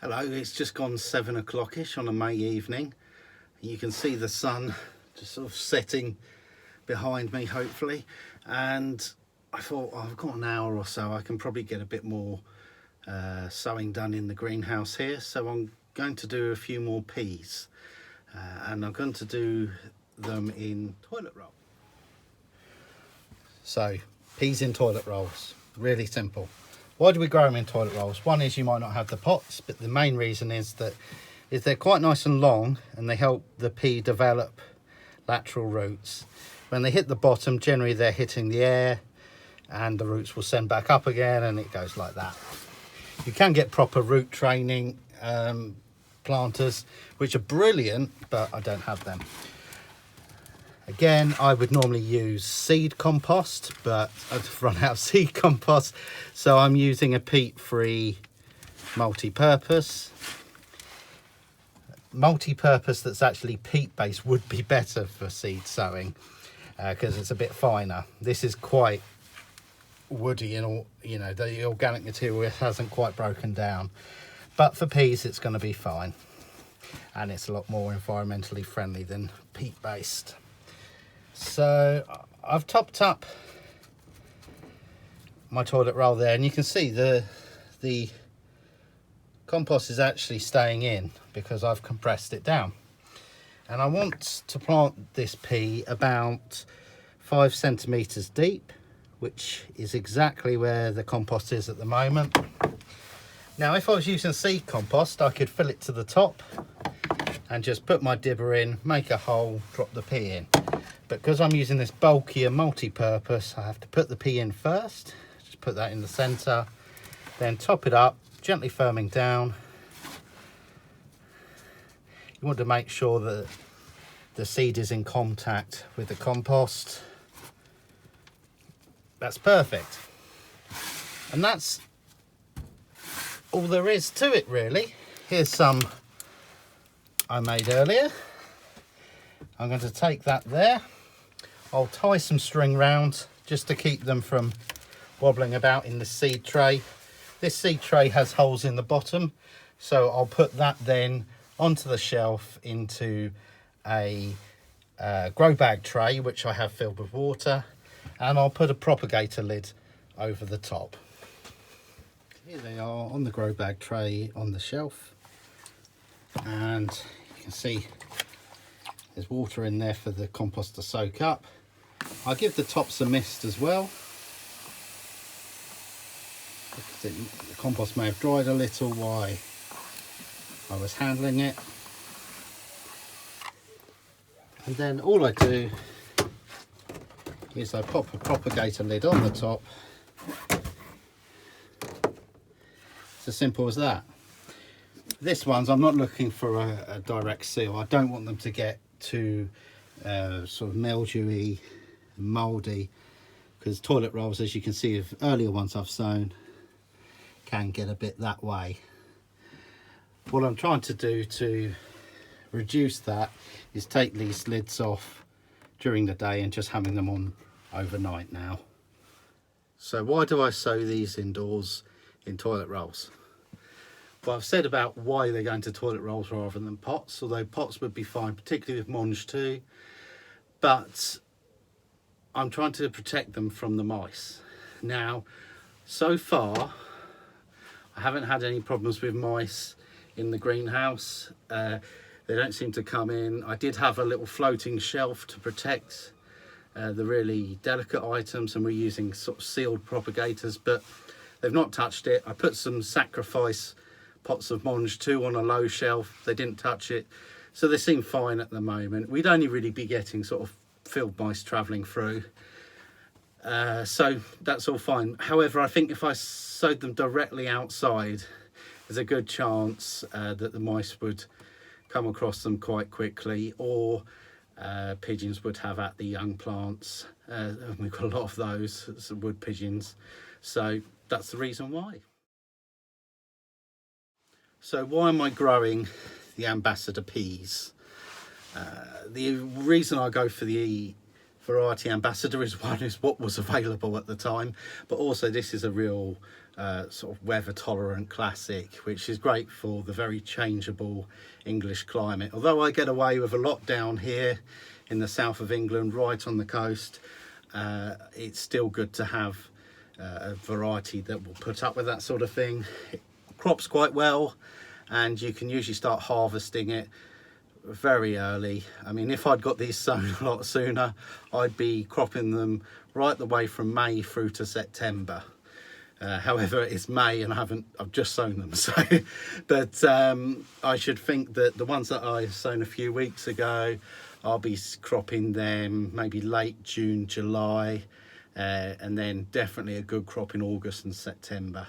Hello, it's just gone 7 o'clock-ish on a May evening. You can see the sun just sort of setting behind me, hopefully. And I thought, I've got an hour or so, I can probably get a bit more sowing done in the greenhouse here. So I'm going to do a few more peas. And I'm going to do them in toilet roll. So, peas in toilet rolls, really simple. Why do we grow them in toilet rolls? One is you might not have the pots, but the main reason is that they're quite nice and long and they help the pea develop lateral roots. When they hit the bottom, generally they're hitting the air and the roots will send back up again, and it goes like that. You can get proper root training planters, which are brilliant, but I don't have them. Again, I would normally use seed compost, but I've run out of seed compost, so I'm using a peat-free multi-purpose. Multi-purpose that's actually peat-based would be better for seed sowing because it's a bit finer. This is quite woody and all, you know, the organic material hasn't quite broken down. But for peas, it's going to be fine, and it's a lot more environmentally friendly than peat-based. So I've topped up my toilet roll there, and you can see the compost is actually staying in because I've compressed it down. And I want to plant this pea about 5 centimeters deep, which is exactly where the compost is at the moment. Now, if I was using seed compost, I could fill it to the top and just put my dibber in, make a hole, drop the pea in. But because I'm using this bulkier multi-purpose, I have to put the pea in first. Just put that in the centre, then top it up, gently firming down. You want to make sure that the seed is in contact with the compost. That's perfect. And that's all there is to it, really. Here's some I made earlier. I'm going to take that there. I'll tie some string round just to keep them from wobbling about in the seed tray. This seed tray has holes in the bottom, so I'll put that then onto the shelf into a grow bag tray, which I have filled with water, and I'll put a propagator lid over the top. Here they are on the grow bag tray on the shelf, and you can see there's water in there for the compost to soak up. I'll give the tops a mist as well. The compost may have dried a little while I was handling it. And then all I do is I pop a propagator lid on the top. It's as simple as that. This one's, I'm not looking for a direct seal. I don't want them to get too sort of mildewy, mouldy, because toilet rolls, as you can see, of earlier ones I've sown, can get a bit that way. What I'm trying to do to reduce that is take these lids off during the day and just having them on overnight now. So why do I sow these indoors in toilet rolls? Well, I've said about why they're going to toilet rolls rather than pots, although pots would be fine, particularly with mange too. But I'm trying to protect them from the mice. Now, so far, I haven't had any problems with mice in the greenhouse. They don't seem to come in. I did have a little floating shelf to protect the really delicate items, and we're using sort of sealed propagators, but they've not touched it. I put some sacrifice pots of mange too on a low shelf. They didn't touch it, so they seem fine at the moment. We'd only really be getting sort of field mice travelling through, so that's all fine. However, I think if I sowed them directly outside, there's a good chance that the mice would come across them quite quickly, or pigeons would have at the young plants. We've got a lot of those, some wood pigeons, so that's the reason why. So why am I growing the Ambassador peas? The reason I go for variety Ambassador is what was available at the time, but also this is a real sort of weather tolerant classic, which is great for the very changeable English climate. Although I get away with a lot down here in the south of England, right on the coast, it's still good to have a variety that will put up with that sort of thing. It crops quite well, and you can usually start harvesting it very early. I mean, if I'd got these sown a lot sooner, I'd be cropping them right the way from May through to September. However, it's May and I've just sown them. So, but I should think that the ones that I sown a few weeks ago, I'll be cropping them maybe late June, July, and then definitely a good crop in August and September.